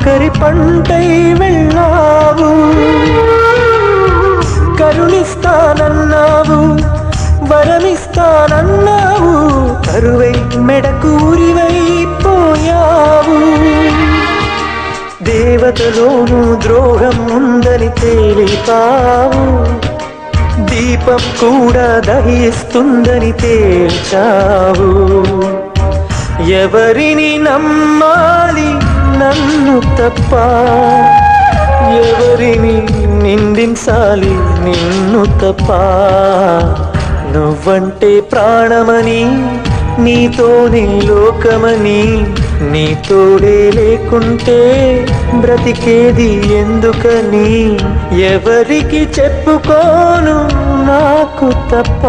ఒకరి పంటై వెళ్ళావు. కరుణిస్తానన్నావు, వరమిస్తానన్నావు, కరువై మెడకూరివైపోయావు. దేవతలోనూ ద్రోహం ఉందని తేలిపావు, దీపం కూడా దహిస్తుందని తేల్చావు. ఎవరిని నమ్మాలి నన్ను తప్ప, ఎవరిని నిందించాలి నిన్ను తప్ప. నువ్వంటే ప్రాణమని, నీతోనే లోకమని, నీ తోడే లేకుంటే బ్రతికేది ఎందుకని. ఎవరికి చెప్పుకోను నాకు తప్ప.